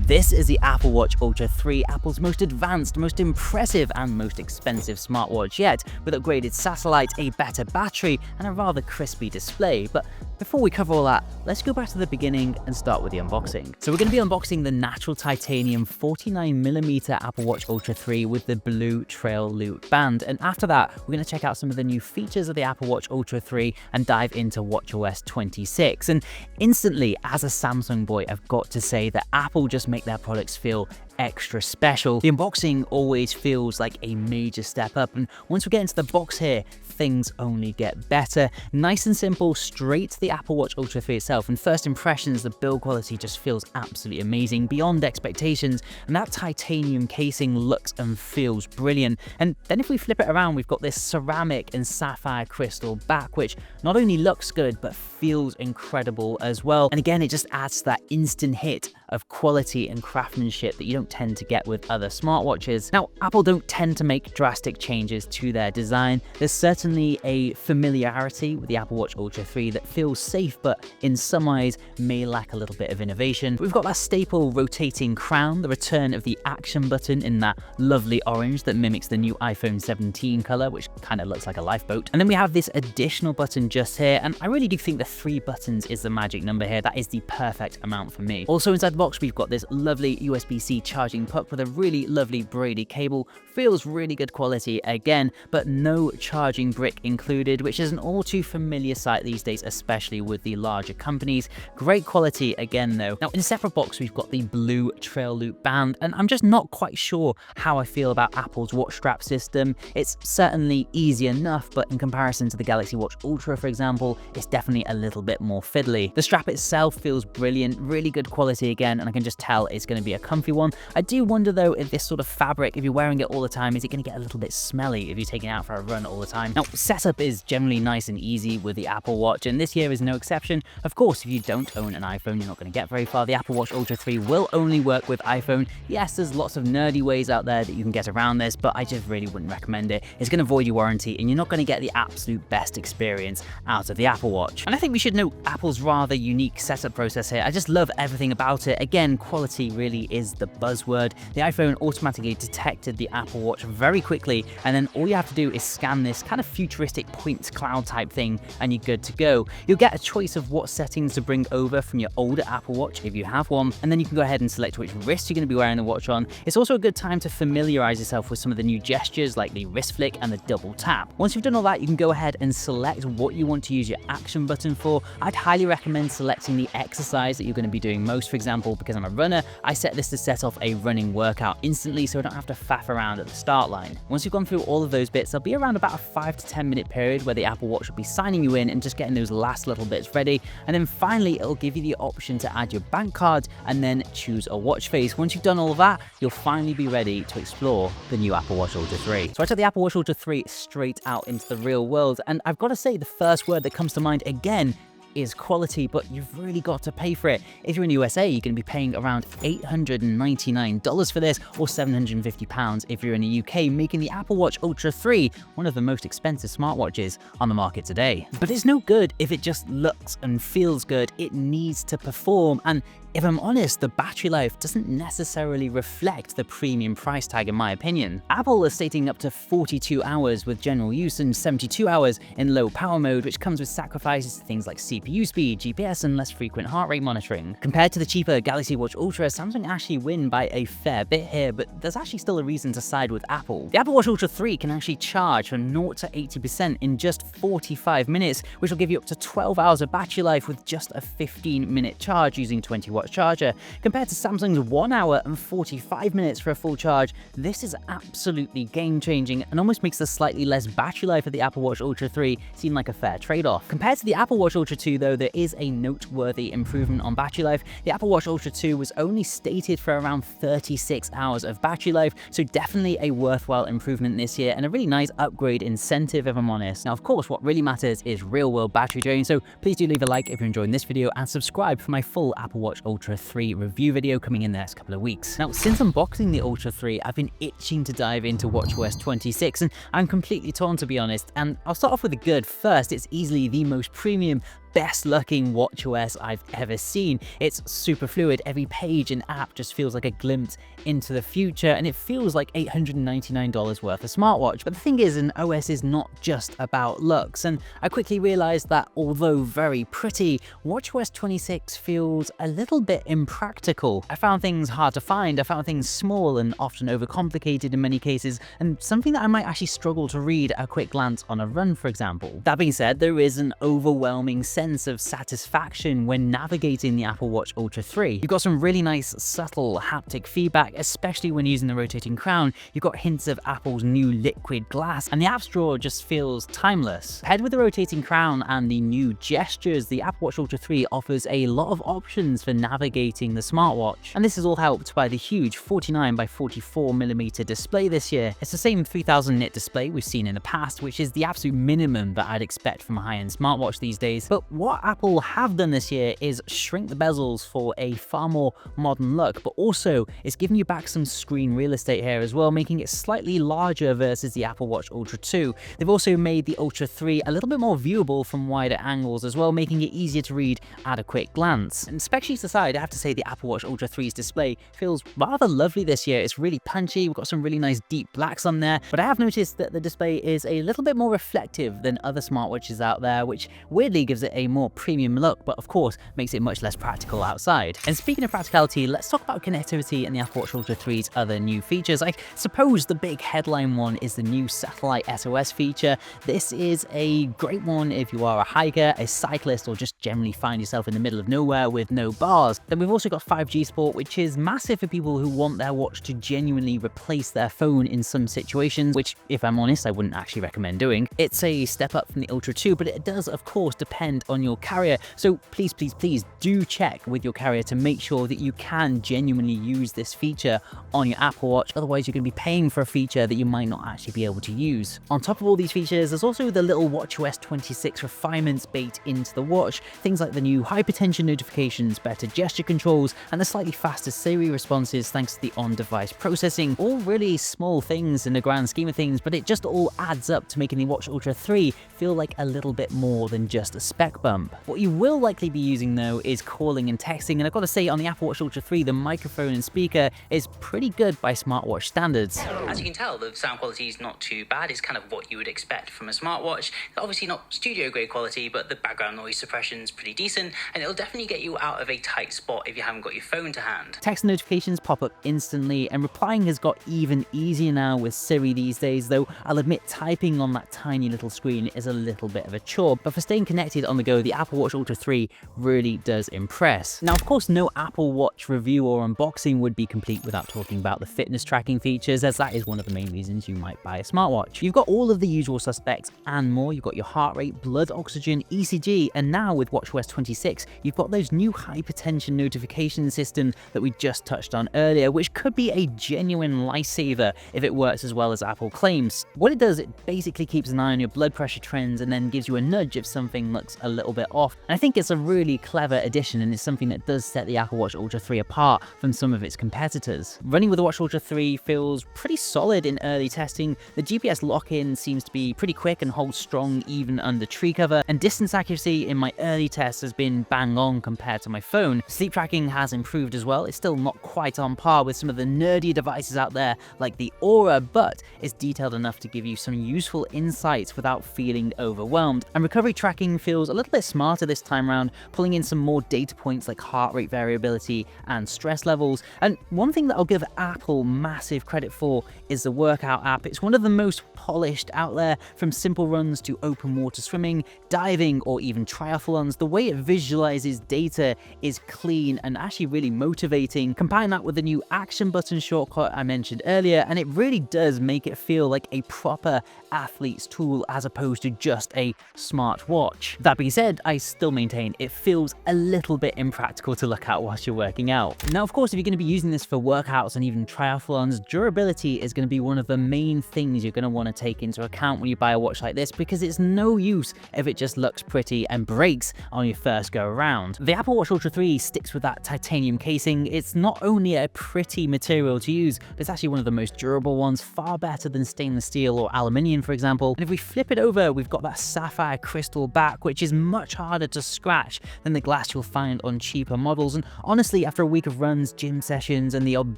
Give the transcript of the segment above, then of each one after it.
This is the Apple Watch Ultra 3, Apple's most advanced, most impressive and most expensive smartwatch yet, with upgraded satellite, a better battery and a rather crispy display. But before we cover all that, let's go back to the beginning and start with the unboxing. So we're going to be unboxing the natural titanium 49mm Apple Watch Ultra 3 with the blue trail loop band, and after that we're going to check out some of the new features of the Apple Watch Ultra 3 and dive into watchOS 26. And instantly, as a Samsung boy, I've got to say that Apple just make their products feel extra special. The unboxing always feels like a major step up, and once we get into the box here, things only get better. Nice and simple, straight to the Apple Watch Ultra 3 itself, and first impressions, the build quality just feels absolutely amazing, beyond expectations, and that titanium casing looks and feels brilliant. And then if we flip it around, we've got this ceramic and sapphire crystal back, which not only looks good, but feels incredible as well. And again, it just adds to that instant hit of quality and craftsmanship that you don't tend to get with other smartwatches. Now, Apple don't tend to make drastic changes to their design. There's certainly a familiarity with the Apple Watch Ultra 3 that feels safe, but in some ways may lack a little bit of innovation. We've got that staple rotating crown, the return of the action button in that lovely orange that mimics the new iPhone 17 color, which kind of looks like a lifeboat. And then we have this additional button just here, and I really do think the 3 buttons is the magic number here. That is the perfect amount for me. Also inside the box, we've got this lovely USB-C charging puck with a really lovely braided cable. Feels really good quality again, but no charging brick included, which is an all too familiar sight these days, especially with the larger companies. Great quality again though. Now in a separate box, we've got the blue trail loop band, and I'm just not quite sure how I feel about Apple's watch strap system. It's certainly easy enough, but in comparison to the Galaxy Watch Ultra, for example, it's definitely a little bit more fiddly. The strap itself feels brilliant, really good quality again, and I can just tell it's going to be a comfy one. I do wonder though, if this sort of fabric, if you're wearing it all the time, is it going to get a little bit smelly if you're taking it out for a run all the time? Now, setup is generally nice and easy with the Apple Watch, and this year is no exception. Of course, if you don't own an iPhone, you're not going to get very far. The Apple Watch Ultra 3 will only work with iPhone. Yes, there's lots of nerdy ways out there that you can get around this, but I just really wouldn't recommend it. It's going to void your warranty, and you're not going to get the absolute best experience out of the Apple Watch. And I think we should note Apple's rather unique setup process here. I just love everything about it. Again, quality really is the buzzword. The iPhone automatically detected the Apple Watch very quickly, and then all you have to do is scan this kind of futuristic point cloud type thing and you're good to go. You'll get a choice of what settings to bring over from your older Apple Watch if you have one, and then you can go ahead and select which wrist you're going to be wearing the watch on. It's also a good time to familiarize yourself with some of the new gestures like the wrist flick and the double tap. Once you've done all that, you can go ahead and select what you want to use your action button for. I'd highly recommend selecting the exercise that you're going to be doing most. For example, because I'm a runner, I set this to set off a running workout instantly so I don't have to faff around at the start line. Once you've gone through all of those bits, there'll be around about a 5 to 10 minute period where the Apple Watch will be signing you in and just getting those last little bits ready, and then finally it'll give you the option to add your bank card and then choose a watch face. Once you've done all of that, you'll finally be ready to explore the new Apple Watch Ultra 3. So I took the Apple Watch Ultra 3 straight out into the real world, and I've got to say the first word that comes to mind again is quality, but you've really got to pay for it. If you're in the USA, you're going to be paying around $899 for this, or £750 if you're in the UK, making the Apple Watch Ultra 3 one of the most expensive smartwatches on the market today. But it's no good if it just looks and feels good. It needs to perform, and if I'm honest, the battery life doesn't necessarily reflect the premium price tag in my opinion. Apple is stating up to 42 hours with general use and 72 hours in low power mode, which comes with sacrifices to things like CPU speed, GPS, and less frequent heart rate monitoring. Compared to the cheaper Galaxy Watch Ultra, Samsung actually win by a fair bit here, but there's actually still a reason to side with Apple. The Apple Watch Ultra 3 can actually charge from 0 to 80% in just 45 minutes, which will give you up to 12 hours of battery life with just a 15-minute charge using 20-watt charger. Compared to Samsung's 1 hour and 45 minutes for a full charge, this is absolutely game-changing and almost makes the slightly less battery life of the Apple Watch Ultra 3 seem like a fair trade-off. Compared to the Apple Watch Ultra 2 though, there is a noteworthy improvement on battery life. The Apple Watch Ultra 2 was only stated for around 36 hours of battery life, so definitely a worthwhile improvement this year and a really nice upgrade incentive if I'm honest. Now of course, what really matters is real-world battery drain, so please do leave a like if you're enjoying this video and subscribe for my full Apple Watch Ultra 3 review video coming in the next couple of weeks. Now, since unboxing the Ultra 3, I've been itching to dive into watchOS 26, and I'm completely torn to be honest, and I'll start off with the good first. It's easily the most premium, best looking watchOS I've ever seen. It's super fluid. Every page and app just feels like a glimpse into the future, and it feels like $899 worth of smartwatch. But the thing is, an OS is not just about looks, and I quickly realized that although very pretty, watchOS 26 feels a little bit impractical. I found things hard to find, I found things small and often overcomplicated in many cases, and something that I might actually struggle to read at a quick glance on a run, for example. That being said, there is an overwhelming sense of satisfaction when navigating the Apple Watch Ultra 3. You've got some really nice, subtle haptic feedback, especially when using the rotating crown. You've got hints of Apple's new liquid glass, and the app's drawer just feels timeless. Paired with the rotating crown and the new gestures, the Apple Watch Ultra 3 offers a lot of options for navigating the smartwatch. And this is all helped by the huge 49 by 44mm display this year. It's the same 3000 nit display we've seen in the past, which is the absolute minimum that I'd expect from a high-end smartwatch these days. But what Apple have done this year is shrink the bezels for a far more modern look, but also it's giving you back some screen real estate here as well, making it slightly larger versus the Apple Watch Ultra 2. They've also made the Ultra 3 a little bit more viewable from wider angles as well, making it easier to read at a quick glance. And spec sheets aside, I have to say the Apple Watch Ultra 3's display feels rather lovely this year. It's really punchy, we've got some really nice deep blacks on there, but I have noticed that the display is a little bit more reflective than other smartwatches out there, which weirdly gives it a more premium look, but of course makes it much less practical outside. And speaking of practicality, let's talk about connectivity and the Apple Watch Ultra 3's other new features. I suppose the big headline one is the new satellite SOS feature. This is a great one if you are a hiker, a cyclist, or just generally find yourself in the middle of nowhere with no bars. Then we've also got 5G support, which is massive for people who want their watch to genuinely replace their phone in some situations, which, if I'm honest, I wouldn't actually recommend doing. It's a step up from the Ultra 2, but it does, of course, depend on your carrier. So please, please, please do check with your carrier to make sure that you can genuinely use this feature on your Apple Watch. Otherwise, you're going to be paying for a feature that you might not actually be able to use. On top of all these features, there's also the little watchOS 26 refinements baked into the watch. Things like the new hypertension notifications, better gesture controls, and the slightly faster Siri responses thanks to the on-device processing. All really small things in the grand scheme of things, but it just all adds up to making the Watch Ultra 3 feel like a little bit more than just a spec bump. What you will likely be using though is calling and texting, and I've got to say, on the Apple Watch Ultra 3, the microphone and speaker is pretty good by smartwatch standards. As you can tell, the sound quality is not too bad. It's kind of what you would expect from a smartwatch. Obviously not studio grade quality, but the background noise suppression is pretty decent, and it'll definitely get you out of a tight spot if you haven't got your phone to hand. Text notifications pop up instantly, and replying has got even easier now with Siri these days, though I'll admit typing on that tiny little screen is a little bit of a chore, but for staying connected on the go, the Apple Watch Ultra 3 really does impress. Now, of course, no Apple Watch review or unboxing would be complete without talking about the fitness tracking features, as that is one of the main reasons you might buy a smartwatch. You've got all of the usual suspects and more. You've got your heart rate, blood oxygen, ECG, and now with watchOS 26, you've got those new hypertension notification system that we just touched on earlier, which could be a genuine lifesaver if it works as well as Apple claims. What it does, it basically keeps an eye on your blood pressure trends and then gives you a nudge if something looks a little bit off. And I think it's a really clever addition, and it's something that does set the Apple Watch Ultra 3 apart from some of its competitors. Running with the Watch Ultra 3 feels pretty solid in early testing. The GPS lock-in seems to be pretty quick and holds strong even under tree cover, and distance accuracy in my early tests has been bang on compared to my phone. Sleep tracking has improved as well. It's still not quite on par with some of the nerdier devices out there like the Aura, but it's detailed enough to give you some useful insights without feeling overwhelmed. And recovery tracking feels a little bit smarter this time around, pulling in some more data points like heart rate variability and stress levels. And one thing that I'll give Apple massive credit for is the workout app. It's one of the most polished out there, from simple runs to open water swimming, diving, or even triathlons. The way it visualizes data is clean and actually really motivating. Combine that with the new action button shortcut I mentioned earlier, and it really does make it feel like a proper athlete's tool as opposed to just a smartwatch. That being said, I still maintain it feels a little bit impractical to look at whilst you're working out. Now, of course, if you're going to be using this for workouts and even triathlons, durability is going to be one of the main things you're going to want to take into account when you buy a watch like this, because it's no use if it just looks pretty and breaks on your first go around. The Apple Watch Ultra 3 sticks with that titanium casing. It's not only a pretty material to use, but it's actually one of the most durable ones, far better than stainless steel or aluminium, for example. And if we flip it over, we've got that sapphire crystal back, which is much harder to scratch than the glass you'll find on cheaper models, and honestly, after a week of runs, gym sessions, and the odd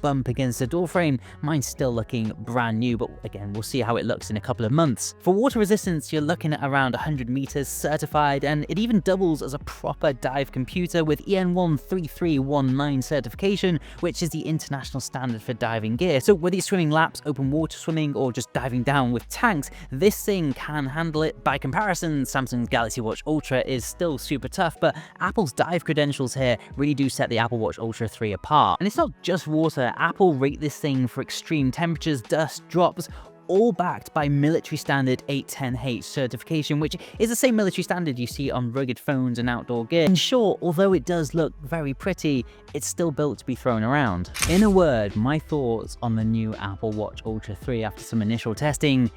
bump against the door frame, mine's still looking brand new, but again, we'll see how it looks in a couple of months. For water resistance, you're looking at around 100 meters certified, and it even doubles as a proper dive computer with EN 13319 certification, which is the international standard for diving gear. So whether you're swimming laps, open water swimming, or just diving down with tanks, this thing can handle it. By comparison, Samsung's Galaxy Watch Ultra is still super tough, but Apple's dive credentials here really do set the Apple Watch Ultra 3 apart. And it's not just water. Apple rate this thing for extreme temperatures, dust, drops, all backed by military standard 810H certification, which is the same military standard you see on rugged phones and outdoor gear. In short, although it does look very pretty, it's still built to be thrown around. In a word, my thoughts on the new Apple Watch Ultra 3 after some initial testing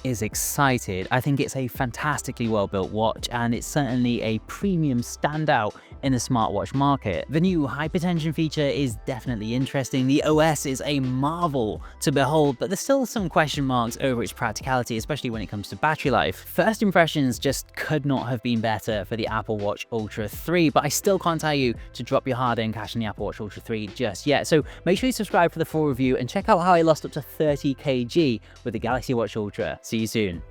is excited. I think it's a fantastically well-built watch, and it's certainly a premium standout in the smartwatch market. The new hypertension feature is definitely interesting. The OS is a marvel to behold, but there's still some question marks over its practicality, especially when it comes to battery life. First impressions just could not have been better for the Apple Watch Ultra 3, but I still can't tell you to drop your hard-earned cash in the Apple Watch Ultra 3 just yet. So make sure you subscribe for the full review and check out how I lost up to 30 kg with the Galaxy Watch Ultra. See you soon.